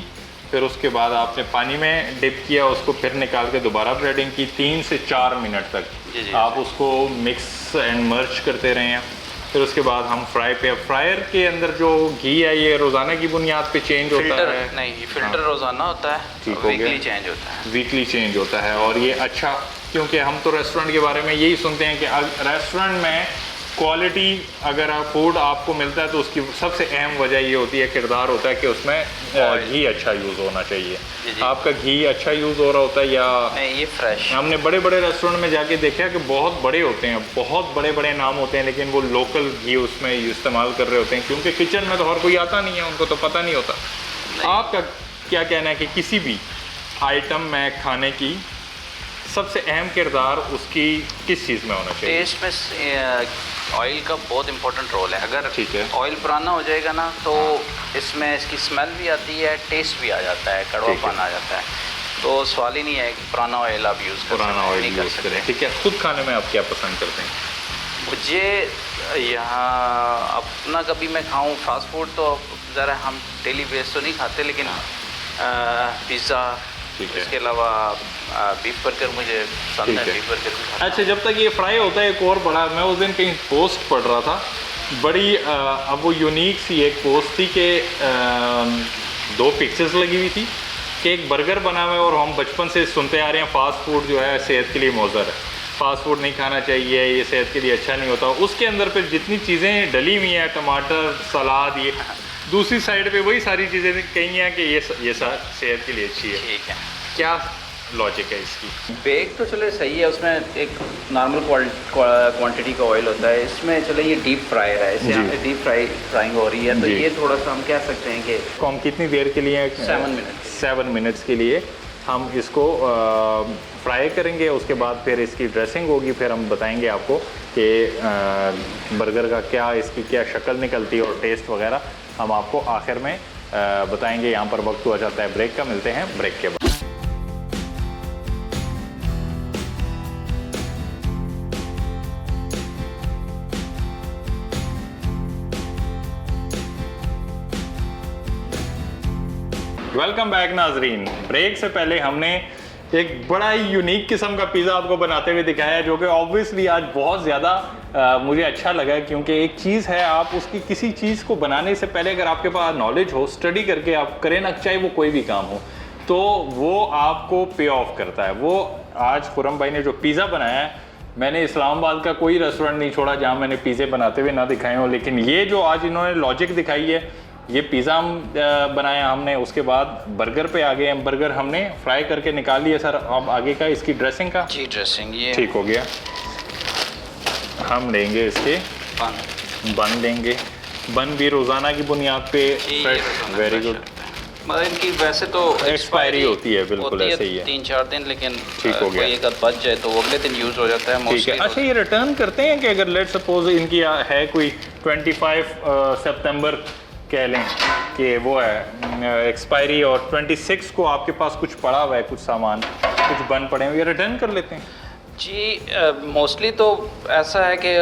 फिर उसके बाद आपने पानी में डिप किया, उसको फिर निकाल के दोबारा ब्रेडिंग की। 3 से 4 मिनट तक आप उसको मिक्स एंड मर्ज करते रहे हैं। फिर उसके बाद हम फ्रायर के अंदर जो घी है ये रोज़ाना की बुनियाद पे चेंज होता है? नहीं, फिल्टर रोज़ाना होता है, वीकली चेंज होता है। वीकली चेंज होता है। और ये अच्छा, क्योंकि हम तो रेस्टोरेंट के बारे में यही सुनते हैं कि रेस्टोरेंट में क्वालिटी अगर फूड आपको मिलता है तो उसकी सबसे अहम वजह ये होती है, किरदार होता है कि उसमें घी अच्छा यूज़ होना चाहिए। आपका घी अच्छा यूज़ हो रहा होता है या नहीं? ये फ्रेश। हमने बड़े बड़े रेस्टोरेंट में जाके देखा कि बहुत बड़े होते हैं, बहुत बड़े बड़े नाम होते हैं, लेकिन वो लोकल घी उसमें इस्तेमाल कर रहे होते हैं, क्योंकि किचन में तो हर कोई आता नहीं है, उनको तो पता नहीं होता। आपका क्या कहना है कि किसी भी आइटम में खाने की सबसे अहम किरदार उसकी किस चीज़ में होना चाहिए? टेस्ट में ऑयल का बहुत इंपॉर्टेंट रोल है। अगर ठीक है, ऑयल पुराना हो जाएगा ना तो इसमें इसकी स्मेल भी आती है, टेस्ट भी आ जाता है, कड़वापन आ जाता है। तो सवाल ही नहीं है कि पुराना ऑयल आप यूज़ करें, पुराना ऑयल यूज़ करें। ठीक है, खुद खाने में आप क्या पसंद करते हैं? मुझे यहाँ अपना कभी मैं खाऊँ फास्ट फूड तो ज़रा हम डेली बेस तो नहीं खाते, लेकिन पिज़्ज़ा, इसके अलावा बीफ बर्गर मुझे पसंद है। बीफ बर्गर भी। अच्छा, जब तक ये फ्राई होता है, एक और बड़ा, मैं उस दिन कहीं पोस्ट पढ़ रहा था, बड़ी अब वो यूनिक सी एक पोस्ट थी कि 2 पिक्चर्स लगी हुई थी कि एक बर्गर बना हुआ है, और हम बचपन से सुनते आ रहे हैं फास्ट फूड जो है सेहत के लिए मुज़र है, फास्ट फूड नहीं खाना चाहिए, ये सेहत के लिए अच्छा नहीं होता। उसके अंदर फिर जितनी चीज़ें डली हुई हैं, टमाटर, सलाद, ये दूसरी साइड पे वही सारी चीज़ें कही हैं कि ये सेहत के लिए अच्छी है। ठीक है, क्या लॉजिक है इसकी? बेक तो चले सही है, उसमें एक नॉर्मल क्वांटिटी का ऑयल होता है, इसमें चले ये डीप फ्राई है, इसे यहाँ पे डीप फ्राइंग हो रही है, तो ये थोड़ा सा हम कह सकते हैं कि हम कितनी देर के लिए? 7 मिनट्स के लिए हम इसको फ्राई करेंगे। उसके बाद फिर इसकी ड्रेसिंग होगी, फिर हम बताएंगे आपको कि बर्गर का क्या, इसकी क्या शक्ल निकलती है और टेस्ट वगैरह हम आपको आखिर में बताएंगे। यहाँ पर वक्त हुआ जाता है ब्रेक का, मिलते हैं ब्रेक के बाद। वेलकम बैक नाजरीन। ब्रेक से पहले हमने एक बड़ा ही यूनिक किस्म का पिज़्ज़ा आपको बनाते हुए दिखाया है, जो कि ऑब्वियसली आज बहुत ज़्यादा मुझे अच्छा लगा, क्योंकि एक चीज़ है, आप उसकी किसी चीज़ को बनाने से पहले अगर आपके पास नॉलेज हो, स्टडी करके आप करें ना, चाहे वो कोई भी काम हो, तो वो आपको पे ऑफ करता है। वो आज खुरम भाई ने जो पिज़्ज़ा बनाया है, मैंने इस्लामाबाद का कोई रेस्टोरेंट नहीं छोड़ा जहाँ मैंने पिज़्ज़े बनाते हुए ना दिखाए हों, लेकिन ये जो आज इन्होंने लॉजिक दिखाई है, ये पिज़्ज़ा बनाया हमने, उसके बाद बर्गर पे आ गए हम। बर्गर हमने फ्राई करके निकाल लिया। सर, अब आगे का इसकी ड्रेसिंग का? जी, ड्रेसिंग ये ठीक हो गया। हम लेंगे इसके बन लेंगे, बन भी रोज़ाना की बुनियाद पे फ्रेश। Very good. मतलब इनकी वैसे तो एक्सपायरी होती है, बिल्कुल होती ऐसे ही है। 3-4 दिन, लेकिन ठीक हो गया। कोई एक आध बच जाए तो वो अगले दिन यूज़ हो जाता है ठीक मोस्टली। है। अच्छा, ये रिटर्न करते हैं कि अगर लेट सपोज इनकी है कोई 25 सितंबर कह लें कि वो है एक्सपायरी, और 26 को आपके पास कुछ पड़ा हुआ है, कुछ सामान कुछ बन पड़े हुए, ये रिटर्न कर लेते हैं? जी मोस्टली तो ऐसा है कि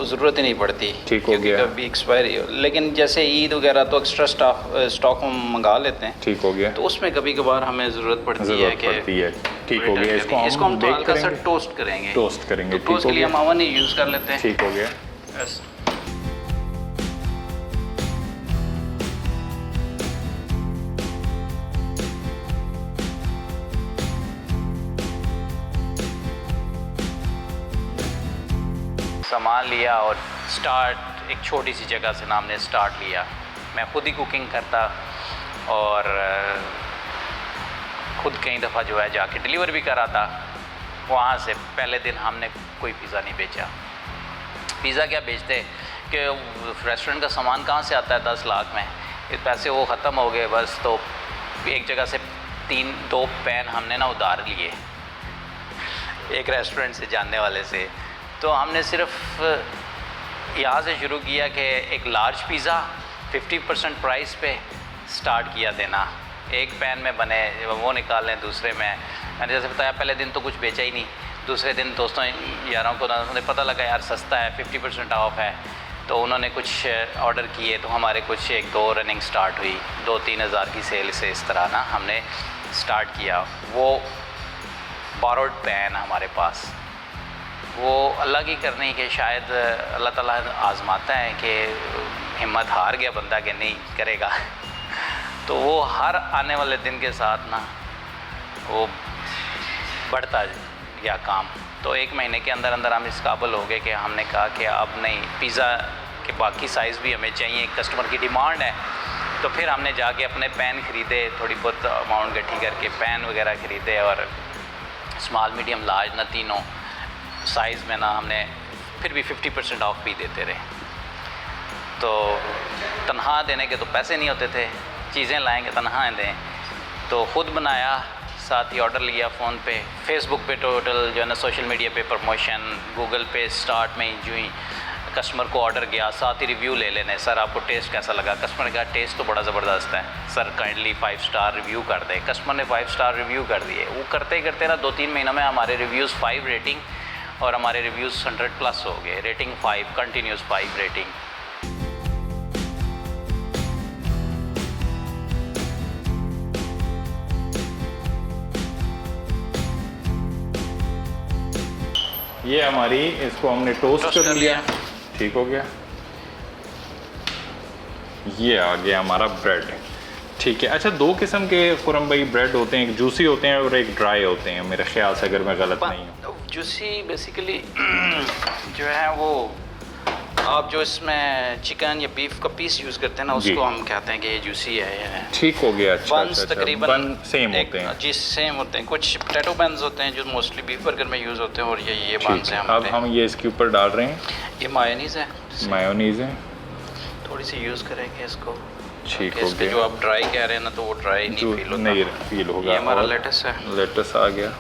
ज़रूरत ही नहीं पड़ती। ठीक हो क्योंकि गया। कभी एक्सपायरी, लेकिन जैसे ईद वगैरह तो एक्स्ट्रा स्टॉक हम मंगा लेते हैं, ठीक हो गया। तो उसमें कभी कभार हमें ज़रूरत पड़ती है ज़रूरत कि पड़ती है। ठीक हो गया। इसको हम तो बेक हल्का सा करेंगे? टोस्ट करेंगे। टोस्ट करेंगे। तो टोस्ट के लिए हम ओवन ही यूज़ कर लेते हैं। ठीक हो गया। बस। सामान लिया और स्टार्ट, एक छोटी सी जगह से हमने स्टार्ट लिया। मैं खुद ही कुकिंग करता और खुद कई दफ़ा जो है जाके डिलीवर भी करा था। वहाँ से पहले दिन हमने कोई पिज़्ज़ा नहीं बेचा। पिज़्ज़ा क्या बेचते कि रेस्टोरेंट का सामान कहाँ से आता है 10 लाख में, ये पैसे वो ख़त्म हो गए बस। तो एक जगह से 2 पैन हमने ना उधार लिए एक रेस्टोरेंट से जानने वाले से। तो हमने सिर्फ यहाँ से शुरू किया कि एक लार्ज पिज़्ज़ा 50% प्राइस पे स्टार्ट किया देना। एक पैन में बने वो निकालें, दूसरे में मैंने जैसे बताया पहले दिन तो कुछ बेचा ही नहीं। दूसरे दिन दोस्तों यारों को उन्हें पता लगा यार सस्ता है, 50% ऑफ है, तो उन्होंने कुछ ऑर्डर किए, तो हमारे कुछ 1-2 रनिंग स्टार्ट हुई। 2-3 हज़ार की सेल से इस तरह ना हमने स्टार्ट किया। वो बोरोड पैन हमारे पास, वो अल्लाह की करनी कि शायद अल्लाह ताला आज़माता है कि हिम्मत हार गया बंदा कि नहीं करेगा तो वो हर आने वाले दिन के साथ ना वो बढ़ता गया काम। तो 1 महीने के अंदर अंदर हम इस काबिल हो गए कि हमने कहा कि अब नहीं, पिज़्ज़ा के बाकी साइज़ भी हमें चाहिए, कस्टमर की डिमांड है। तो फिर हमने जाके अपने पैन ख़रीदे, थोड़ी बहुत अमाउंट इकट्ठी करके पैन वगैरह ख़रीदे, और स्मॉल मीडियम लार्ज ना तीनों साइज़ में ना हमने फिर भी 50% ऑफ भी देते रहे। तो तनख्वाह देने के तो पैसे नहीं होते थे, चीज़ें लाएंगे तनख्वाह दें, तो ख़ुद बनाया, साथ ही ऑर्डर लिया फ़ोन पे, फेसबुक पे टोटल जो है ना सोशल मीडिया पे प्रमोशन, गूगल पे स्टार्ट में ही जो ही कस्टमर को ऑर्डर गया, साथ ही रिव्यू ले लेने, सर आपको टेस्ट कैसा लगा। कस्टमर का टेस्ट तो बड़ा ज़बरदस्त है सर, काइंडली 5 स्टार रिव्यू कर दे। कस्टमर ने 5 स्टार रिव्यू कर दिए। वो करते ही करते ना 2-3 महीनों में हमारे रिव्यूज़ 5 रेटिंग और हमारे रिव्यूज़ 100+ हो गए। Rating 5, continuous 5 rating. ये हमारी, इसको हमने टोस्ट कर लिया। ठीक हो गया। ये आ गया हमारा ब्रेड। ठीक है। अच्छा, 2 किस्म के खुरम भाई ब्रेड होते हैं, एक जूसी होते हैं और एक ड्राई होते हैं मेरे ख्याल से, अगर मैं गलत नहीं हूँ। जूसी बेसिकली जो है वो आप जो इसमें चिकन या बीफ का पीस यूज़ करते हैं ना, उसको हम कहते हैं कि ये जूसी है। ठीक हो गया। अच्छा, बंस तकरीबन बन सेम होते हैं। जी सेम होते हैं। कुछ पोटैटो बंस होते हैं जो मोस्टली बीफ बर्गर में यूज़ होते हैं, और ये बंस हैं अब हम ये इसके ऊपर डाल रहे हैं। ये मायोनीज़ है। मायोनीज़ है, थोड़ी सी यूज़ करेंगे इसको। ठीक हो गया। जो आप ड्राई कह रहे हैं ना, तो वो ड्राई नहीं फील होता। नहीं फील होगा। ये हमारा लेटस है। लेटस आ गया।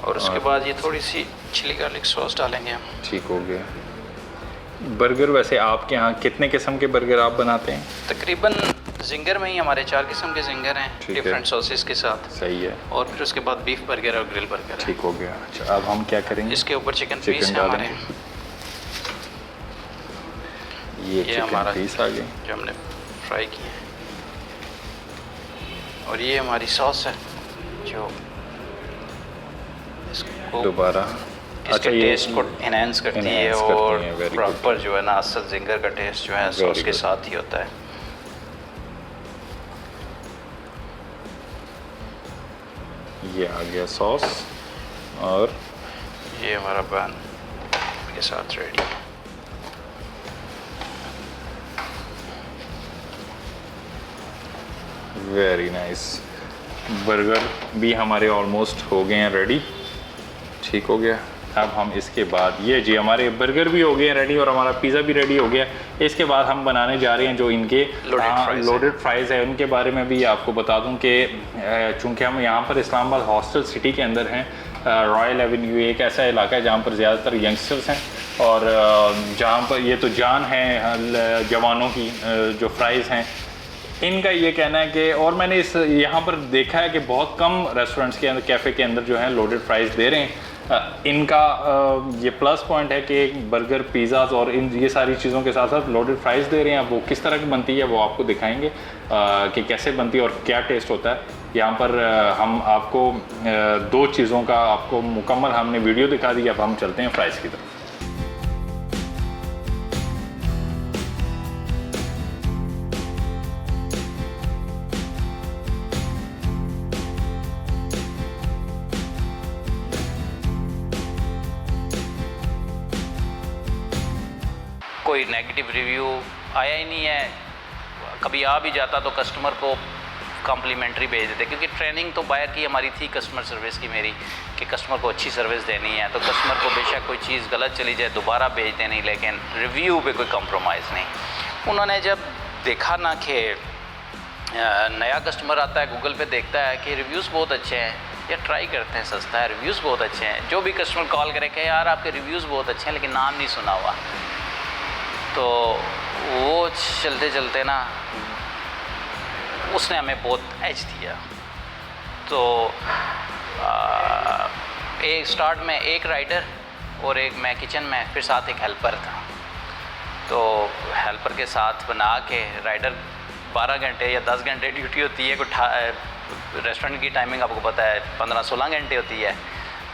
और उसके बाद ये थोड़ी सी चिली गार्लिक सॉस डालेंगे हम। ठीक हो गया। बर्गर वैसे आपके यहाँ कितने किस्म के बर्गर आप बनाते हैं? तकरीबन जिंगर में ही हमारे 4 किस्म के जिंगर हैं डिफरेंट सॉसेस के साथ। सही है। और फिर उसके बाद बीफ बर्गर और ग्रिल बर्गर। ठीक हो गया। अच्छा, अब हम क्या करेंगे? इसके ऊपर चिकन पीस है हमारे। ये हमारा पीस आ गए जो हमने फ्राई किए, और ये हमारी सॉस है जो इसको दोबारा इसके टेस्ट को इनहेंस करती है, और प्रॉपर जो है ना असल जिंगर का टेस्ट जो है सॉस के साथ ही होता है। ये आ गया सॉस, और ये हमारा पैन के साथ रेडी। Very nice. बर्गर भी हमारे ऑलमोस्ट हो गए हैं रेडी। ठीक हो गया। अब हम इसके बाद ये जी हमारे बर्गर भी हो गए रेडी और हमारा पिज़्ज़ा भी रेडी हो गया। इसके बाद हम बनाने जा रहे हैं जो इनके लोडेड फ्राइज़ है, उनके बारे में भी आपको बता दूं कि चूँकि हम यहाँ पर इस्लामाबाद हॉस्टल सिटी के अंदर हैं, रॉयल एवेन्यू एक ऐसा इलाका है जहाँ पर ज़्यादातर यंगस्टर्स हैं और जहाँ पर ये तो जान है जवानों की जो फ्राइज़ हैं इनका ये कहना है कि, और मैंने इस यहाँ पर देखा है कि बहुत कम रेस्टोरेंट्स के अंदर कैफ़े के अंदर जो है लोडेड फ्राइज़ दे रहे हैं। इनका ये प्लस पॉइंट है कि बर्गर पिज़्ज़ाज़ और इन ये सारी चीज़ों के साथ साथ लोडेड फ्राइज़ दे रहे हैं। अब वो किस तरह की बनती है वो आपको दिखाएंगे कि कैसे बनती है और क्या टेस्ट होता है। यहाँ पर हम आपको दो चीज़ों का आपको मुकम्मल हमने वीडियो दिखा दी। अब हम चलते हैं फ्राइज़ की तरफ। कोई नेगेटिव रिव्यू आया ही नहीं है, कभी आ भी जाता तो कस्टमर को कॉम्प्लीमेंट्री भेज देते, क्योंकि ट्रेनिंग तो बाहर की हमारी थी कस्टमर सर्विस की मेरी कि कस्टमर को अच्छी सर्विस देनी है, तो कस्टमर को बेशक कोई चीज़ गलत चली जाए दोबारा भेज देनी, लेकिन रिव्यू पे कोई कॉम्प्रोमाइज़ नहीं। उन्होंने जब देखा ना कि नया कस्टमर आता है गूगल पे देखता है कि रिव्यूज़ बहुत अच्छे हैं या ट्राई करते हैं सस्ता है, रिव्यूज़ बहुत अच्छे हैं, जो भी कस्टमर कॉल करे कि यार आपके रिव्यूज़ बहुत अच्छे हैं लेकिन नाम नहीं सुना हुआ, तो वो चलते चलते ना उसने हमें बहुत एज दिया। तो एक स्टार्ट में एक राइडर और एक मैं किचन में, फिर साथ एक हेल्पर था, तो हेल्पर के साथ बना के राइडर 12 घंटे या 10 घंटे ड्यूटी होती है, रेस्टोरेंट की टाइमिंग आपको पता है 15-16 घंटे होती है,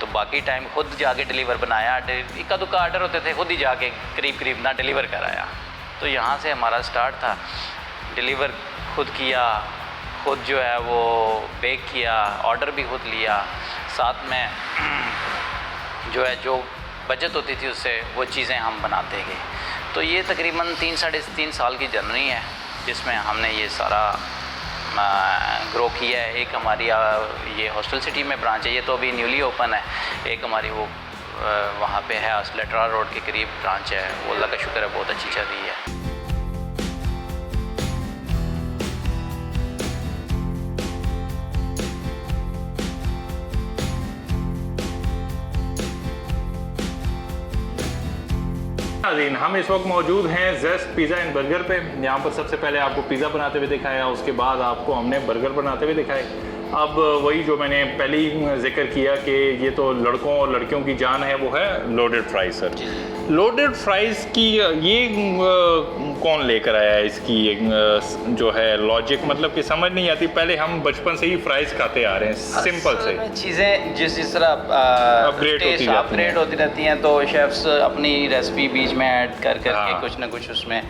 तो बाकी टाइम खुद जाके डिलीवर बनाया, इक्का दुक्का आर्डर होते थे खुद ही जाके करीब ना डिलीवर कराया। तो यहाँ से हमारा स्टार्ट था, डिलीवर खुद किया, खुद जो है वो बेक किया, ऑर्डर भी खुद लिया, साथ में जो है जो बचत होती थी उससे वो चीज़ें हम बनाते गए। तो ये तकरीबन 3-3.5 साल की जर्नी है जिसमें हमने ये सारा ग्रो किया है। एक हमारी ये हॉस्टल सिटी में ब्रांच है, ये तो अभी न्यूली ओपन है, एक हमारी वो वहाँ पे है लेटरा रोड के करीब ब्रांच है, वो अल्लाह का शुक्र है बहुत अच्छी चल रही है। हम इस वक्त मौजूद हैं ज़ेस्ट पिज़्ज़ा एंड बर्गर पे। यहाँ पर सबसे पहले आपको पिज़्ज़ा बनाते हुए दिखाया, उसके बाद आपको हमने बर्गर बनाते हुए दिखाए। अब वही जो मैंने पहले ही जिक्र किया कि ये तो लड़कों और लड़कियों की जान है, वो है loaded fries. Sir loaded fries की ये कौन लेकर आया है, इसकी जो है लॉजिक, मतलब कि समझ नहीं आती। पहले हम बचपन से ही फ्राइज़ खाते आ रहे हैं, सिंपल से चीज़ें जिस तरह अपग्रेड होती रहती हैं, तो शेफ्स अपनी रेसिपी बीच में ऐड कर करके कुछ ना कुछ उसमें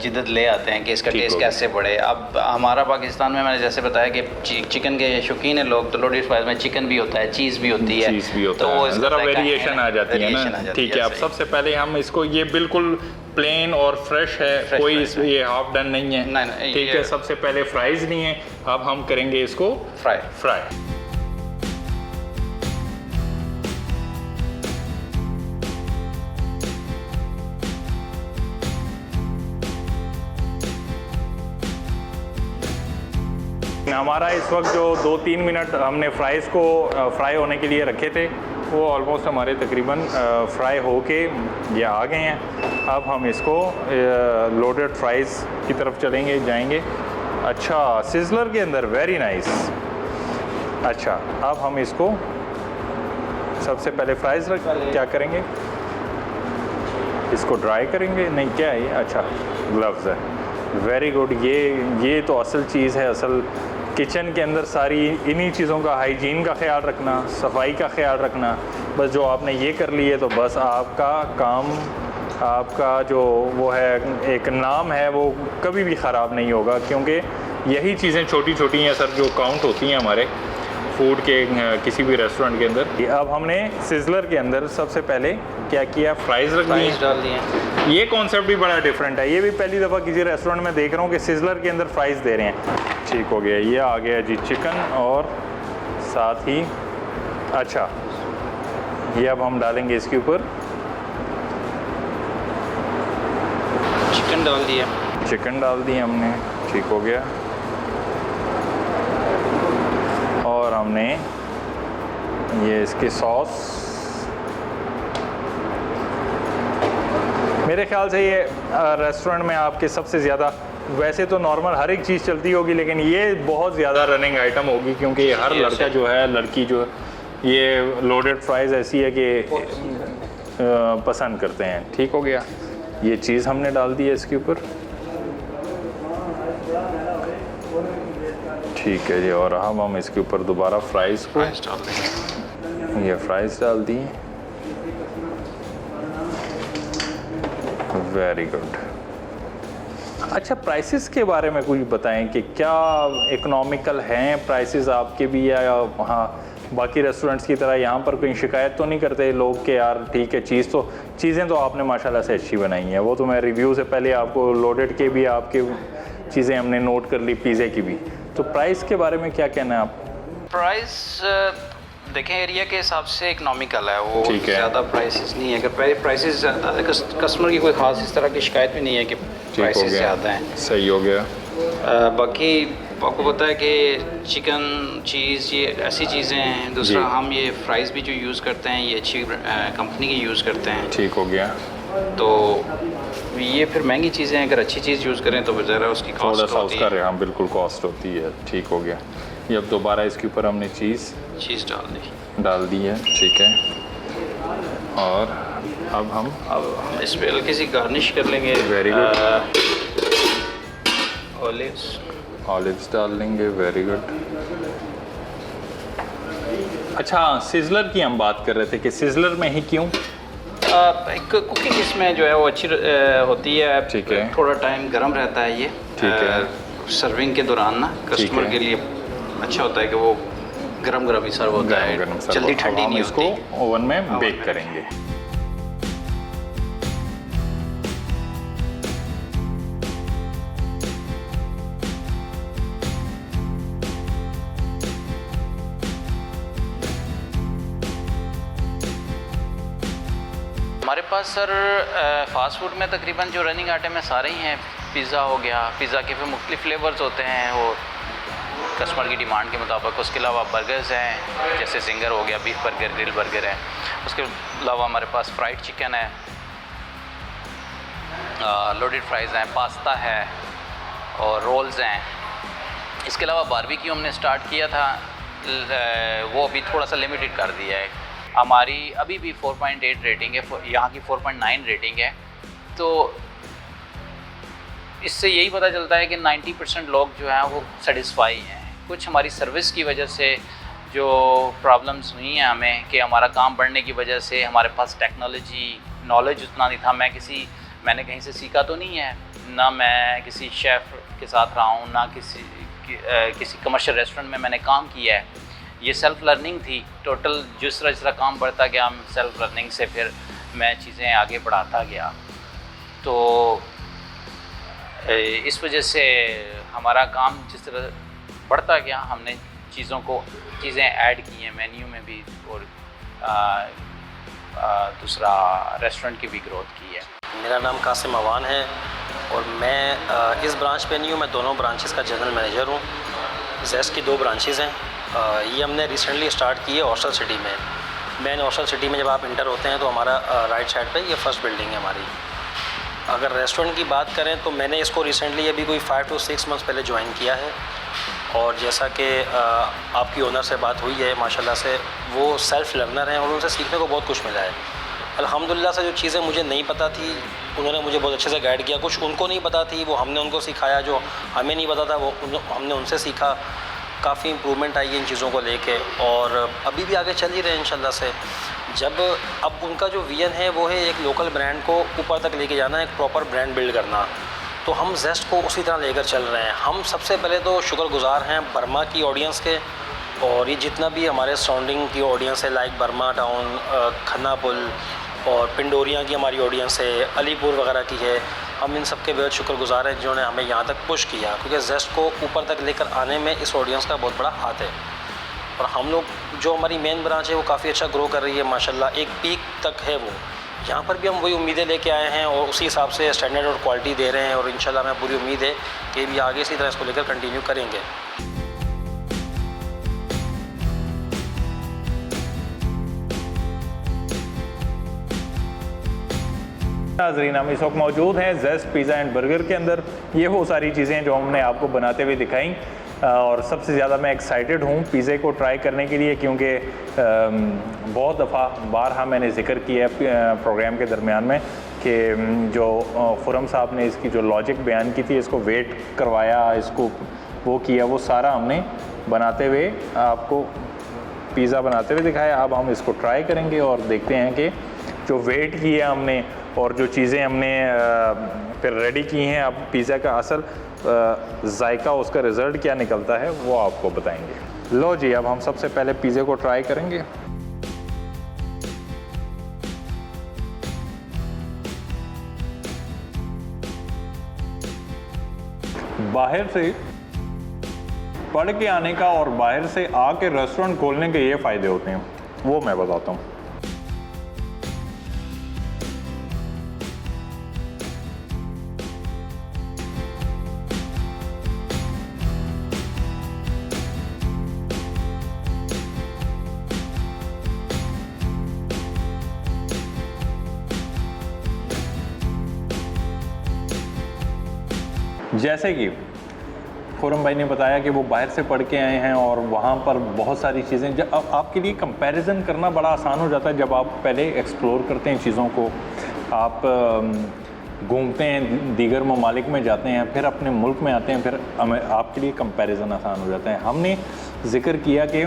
जिद्दत ले आते हैं कि इसका टेस्ट कैसे बढ़े। अब हमारा पाकिस्तान में मैंने जैसे बताया कि चिकन के शौकीन है लोग, तो लोडेड फ्राइज़ में चिकन भी होता है, चीज़ भी होती है, तो वो ज़रा वेरिएशन आ जाती है ना। ठीक है, अब सबसे पहले हम इसको, ये बिल्कुल प्लेन और फ्रेश है, कोई ये हाफ डन नहीं है, ठीक है। सबसे पहले फ्राइज़ नहीं है, अब हम करेंगे इसको फ्राई। हमारा इस वक्त जो 2-3 मिनट हमने फ्राइज़ को फ्राई होने के लिए रखे थे, वो ऑलमोस्ट हमारे तकरीबन फ्राई होके ये आ गए हैं। अब हम इसको लोडेड फ्राइज़ की तरफ जाएंगे। अच्छा, सिज़लर के अंदर, वेरी नाइस। अच्छा, अब हम इसको सबसे पहले फ्राइज़ क्या करेंगे, इसको ड्राई करेंगे, नहीं क्या है ये, अच्छा ग्लव्स है, वेरी गुड। ये तो असल चीज़ है। असल किचन के अंदर सारी इन्हीं चीज़ों का, हाइजीन का ख्याल रखना, सफाई का ख्याल रखना, बस जो आपने ये कर लिए तो बस आपका काम, आपका जो वो है एक नाम है, वो कभी भी ख़राब नहीं होगा, क्योंकि यही चीज़ें छोटी छोटी हैं सर जो काउंट होती हैं हमारे फूड के किसी भी रेस्टोरेंट के अंदर। अब हमने सिज़लर के अंदर सबसे पहले क्या किया, फ्राइज़ डाल दिए। ये कॉन्सेप्ट भी बड़ा डिफरेंट है, ये भी पहली दफ़ा किसी रेस्टोरेंट में देख रहा हूँ कि सिज़लर के अंदर फ्राइज़ दे रहे हैं। ठीक हो गया, ये आ गया जी चिकन और साथ ही अच्छा ये अब हम डालेंगे इसके ऊपर। चिकन डाल दिया। चिकन डाल दिए हमने, ठीक हो गया। और हमने ये इसकी सॉस, मेरे ख्याल से ये रेस्टोरेंट में आपके सबसे ज़्यादा, वैसे तो नॉर्मल हर एक चीज़ चलती होगी लेकिन ये बहुत ज़्यादा रनिंग आइटम होगी, क्योंकि हर लड़का जो है, लड़की जो, ये लोडेड फ्राइज़ ऐसी है कि पसंद करते हैं। ठीक हो गया। ये चीज़ हमने डाल दी है इसके ऊपर, ठीक है जी। और हम इसके ऊपर दोबारा फ्राइज़ को, ये फ्राइज़ डाल दी। Very good. अच्छा, प्राइसेस के बारे में कुछ बताएं कि क्या इकोनॉमिकल हैं प्राइसेस आपके भी, या वहाँ बाकी रेस्टोरेंट्स की तरह यहाँ पर कोई शिकायत तो नहीं करते लोग कि यार ठीक है, चीज़ें तो आपने माशाल्लाह से अच्छी बनाई हैं। वो तो मैं रिव्यू से पहले आपको लोडेड के भी आपके चीज़ें हमने नोट कर ली, पिज़्ज़े की भी। तो प्राइस के बारे में क्या कहना है आप? प्राइस देखें एरिया के हिसाब से इकोनॉमिकल है वो, ठीक है। ज़्यादा प्राइसेस नहीं है। अगर प्राइसेस ज़्यादा है, कस्टमर की कोई ख़ास इस तरह की शिकायत भी नहीं है कि प्राइसेस ज़्यादा हैं। सही हो गया। बाकी आपको पता है कि चिकन, चीज़, ये ऐसी चीज़ें हैं। दूसरा, हम ये फ्राइज़ भी जो यूज़ करते हैं ये अच्छी कंपनी की यूज़ करते हैं। ठीक हो गया। तो ये फिर महंगी चीज़ें, अगर अच्छी चीज़ यूज़ करें तो ज़रा उसकी थोड़ा कॉस्ट सा होती उसका है। हाँ बिल्कुल कॉस्ट होती है। ठीक हो गया। ये अब दोबारा इसके ऊपर हमने चीज़ डाल दी है, ठीक है। और अब हम इस पर हल्की सी गार्निश कर लेंगे। Very good. ऑलिव्स डाल लेंगे। Very good. अच्छा, सिजलर की हम बात कर रहे थे कि सिजलर में ही क्यों? एक कुकिंग इसमें जो है वो अच्छी होती है। ठीक है। थोड़ा टाइम गर्म रहता है ये। ठीक है। सर्विंग के दौरान ना कस्टमर के लिए अच्छा होता है कि वो गरम गरम ही सर्व होता है, जल्दी ठंडी नहीं होती। इसको ओवन में बेक करेंगे। हमारे पास सर फ़ास्ट फूड में तकरीबन जो रनिंग आइटम है सारे ही हैं। पिज़्ज़ा हो गया, पिज़्ज़ा के फिर मुख्तलिफ फ्लेवर्स होते हैं वो कस्टमर की डिमांड के मुताबिक। उसके अलावा बर्गर्स हैं, जैसे जिंगर हो गया, बीफ बर्गर, ग्रिल बर्गर है। उसके अलावा हमारे पास फ्राइड चिकन है, लोडेड फ्राइज़ हैं, पास्ता है और रोल्स हैं। इसके अलावा बारबेक्यू हमने स्टार्ट किया था, वो अभी थोड़ा सा लिमिटेड कर दिया है। हमारी अभी भी 4.8 रेटिंग है, यहाँ की 4.9 रेटिंग है। तो इससे यही पता चलता है कि 90% लोग जो हैं वो सेटिस्फाई हैं। कुछ हमारी सर्विस की वजह से जो प्रॉब्लम्स हुई हैं हमें, कि हमारा काम बढ़ने की वजह से हमारे पास टेक्नोलॉजी नॉलेज उतना नहीं था। मैंने कहीं से सीखा तो नहीं है, ना मैं किसी शेफ़ के साथ रहा हूँ, ना किसी कमर्शियल रेस्टोरेंट में मैंने काम किया है। ये सेल्फ़ लर्निंग थी टोटल। जिस तरह काम बढ़ता गया, हम सेल्फ़ लर्निंग से फिर मैं चीज़ें आगे बढ़ाता गया। तो इस वजह से हमारा काम जिस तरह बढ़ता गया, हमने चीज़ें ऐड की हैं मेन्यू में भी, और दूसरा रेस्टोरेंट की भी ग्रोथ की है। मेरा नाम कासिम अवान है और मैं इस ब्रांच पे नहीं हूँ, मैं दोनों ब्रांचेस का जनरल मैनेजर हूँ। जेस्ट की 2 ब्रांचेस हैं। ये हमने रिसेंटली स्टार्ट की है हॉस्टल सिटी में। मेन हॉस्टल सिटी में जब आप इंटर होते हैं तो हमारा राइट साइड पे ये फर्स्ट बिल्डिंग है हमारी। अगर रेस्टोरेंट की बात करें तो मैंने इसको रिसेंटली अभी कोई 5 to 6 मंथ्स पहले ज्वाइन किया है। और जैसा कि आपकी ओनर से बात हुई है, माशाल्लाह से वो सेल्फ़ लर्नर हैं और उनसे सीखने को बहुत कुछ मिला है अल्हम्दुलिल्लाह से। जो चीज़ें मुझे नहीं पता थी उन्होंने मुझे बहुत अच्छे से गाइड किया। कुछ उनको नहीं पता थी वो हमने उनको सिखाया, जो हमें नहीं पता था वो हमने उनसे सीखा। काफ़ी इम्प्रूवमेंट आई है इन चीज़ों को लेके और अभी भी आगे चल ही रहे हैं इंशाल्लाह से। जब अब उनका जो विजन है वो है एक लोकल ब्रांड को ऊपर तक लेके जाना, एक प्रॉपर ब्रांड बिल्ड करना। तो हम जेस्ट को उसी तरह लेकर चल रहे हैं। हम सबसे पहले तो शुक्रगुजार हैं बर्मा की ऑडियंस के, और ये जितना भी हमारे सराउंडिंग की ऑडियंस है, लाइक बर्मा टाउन, खन्ना पुल और पिंडोरिया की हमारी ऑडियंस है, अलीपुर वगैरह की है। हम इन सब के बेहद शुक्रगुजार हैं जिन्होंने हमें यहाँ तक पुश किया, क्योंकि जेस्ट को ऊपर तक लेकर आने में इस ऑडियंस का बहुत बड़ा हाथ है। और हम लोग जो हमारी मेन ब्रांच है वो काफ़ी अच्छा ग्रो कर रही है माशाल्लाह, एक पीक तक है वो। यहाँ पर भी हम वही उम्मीदें लेके आए हैं और उसी हिसाब से स्टैंडर्ड और क्वालिटी दे रहे हैं और इंशाल्लाह हमें पूरी उम्मीद है कि भी आगे इसी तरह इसको लेकर कंटिन्यू करेंगे। नाज़रीन, हम इस वक्त मौजूद हैं जेस्ट पिज़्ज़ा एंड बर्गर के अंदर। ये वो सारी चीज़ें जो हमने आपको बनाते हुए दिखाई और सबसे ज़्यादा मैं एक्साइटेड हूँ पिज़्ज़े को ट्राई करने के लिए, क्योंकि बहुत दफ़ा बारहा मैंने जिक्र किया प्रोग्राम के दरमियान में कि जो खुरम साहब ने इसकी जो लॉजिक बयान की थी, इसको वेट करवाया, इसको वो किया, वो सारा हमने बनाते हुए आपको पिज़्ज़ा बनाते हुए दिखाया। अब हम इसको ट्राई करेंगे और देखते हैं कि जो वेट किया हमने और जो चीज़ें हमने फिर रेडी की हैं, अब पिज़्ज़ा का असल जायका, उसका रिज़ल्ट क्या निकलता है वो आपको बताएंगे। लो जी, अब हम सबसे पहले पिज़्ज़े को ट्राई करेंगे। बाहर से पढ़ के आने का और बाहर से आके रेस्टोरेंट खोलने के ये फ़ायदे होते हैं, वो मैं बताता हूँ। जैसे कि खुरम भाई ने बताया कि वो बाहर से पढ़ के आए हैं और वहाँ पर बहुत सारी चीज़ें, जब अब आपके लिए कंपैरिजन करना बड़ा आसान हो जाता है जब आप पहले एक्सप्लोर करते हैं चीज़ों को, आप घूमते हैं, दीगर ममालिक में जाते हैं, फिर अपने मुल्क में आते हैं, फिर आपके लिए कंपैरिजन आसान हो जाता है। हमने ज़िक्र किया कि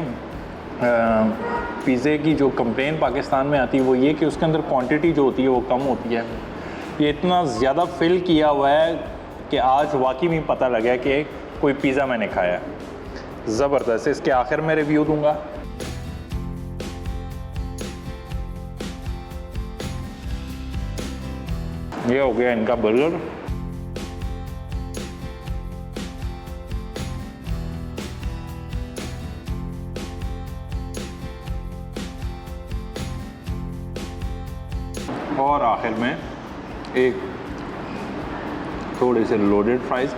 पिज़्ज़े की जो कंप्लेन पाकिस्तान में आती है वो ये कि उसके अंदर क्वांटिटी जो होती है वो कम होती है। ये इतना ज़्यादा फिल किया हुआ है कि आज वाकई में पता लगा कि कोई पिज़्ज़ा मैंने खाया है। ज़बरदस्त। इसके आखिर में रिव्यू दूंगा। ये हो गया इनका बर्गर। और आखिर में एक थोड़े से लोडेड फ्राइज।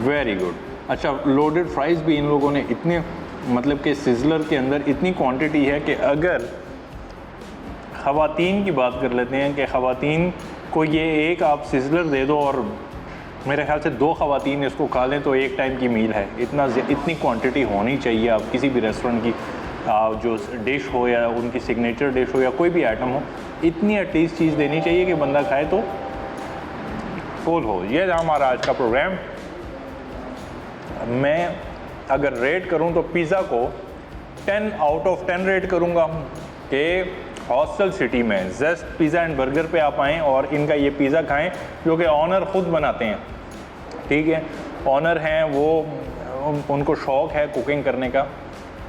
Very good. अच्छा, लोडेड फ्राइज भी इन लोगों ने इतने, मतलब कि सिजलर के अंदर इतनी क्वांटिटी है कि अगर ख़वातीन की बात कर लेते हैं कि ख़वातीन को ये एक आप सिजलर दे दो और मेरे ख्याल से 2 ख़वातीन इसको खा लें तो एक टाइम की मील है। इतनी क्वांटिटी होनी चाहिए आप किसी भी रेस्टोरेंट की जो डिश हो या उनकी सिग्नेचर डिश हो या कोई भी आइटम हो, इतनी एटलीस्ट चीज़ देनी चाहिए कि बंदा खाए तो फुल हो। ये हमारा आज का प्रोग्राम। मैं अगर रेट करूं तो पिज़्ज़ा को 10 आउट ऑफ 10 रेट करूंगा कि हॉस्टल सिटी में जेस्ट पिज़्ज़ा एंड बर्गर पे आप आएँ और इनका ये पिज़्ज़ा खाएं जो कि ऑनर ख़ुद बनाते हैं। ठीक है, ऑनर हैं वो, उनको शौक़ है कुकिंग करने का,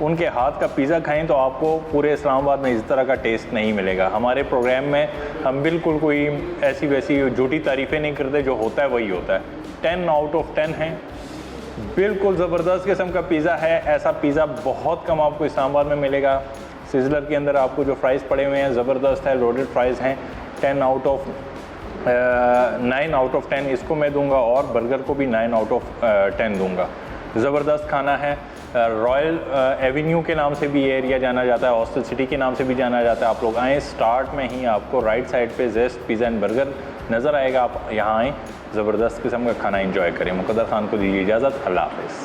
उनके हाथ का पिज़्ज़ा खाएं तो आपको पूरे इस्लामाबाद में इस तरह का टेस्ट नहीं मिलेगा। हमारे प्रोग्राम में हम बिल्कुल कोई ऐसी वैसी झूठी तारीफ़ें नहीं करते, जो होता है वही होता है। 10 आउट ऑफ 10 हैं, बिल्कुल ज़बरदस्त किस्म का पिज़्ज़ा है। ऐसा पिज़्ज़ा बहुत कम आपको इस्लामाबाद में मिलेगा। सिजलर के अंदर आपको जो फ्राइज़ पड़े हुए हैं ज़बरदस्त है, लोडेड फ्राइज़ हैं। 9 आउट ऑफ 10 इसको मैं दूंगा और बर्गर को भी 9 आउट ऑफ 10 दूंगा। ज़बरदस्त खाना है। रॉयल एवेन्यू के नाम से भी ये एरिया जाना जाता है, हॉस्टल सिटी के नाम से भी जाना जाता है। आप लोग आएँ, स्टार्ट में ही आपको राइट साइड पे जेस्ट पिज़्ज़ा एंड बर्गर नज़र आएगा। आप यहाँ आएँ, ज़बरदस्त किस्म का खाना एंजॉय करें। मुक़द्दर खान को दीजिए इजाज़त। अल्लाह हाफ़िज़।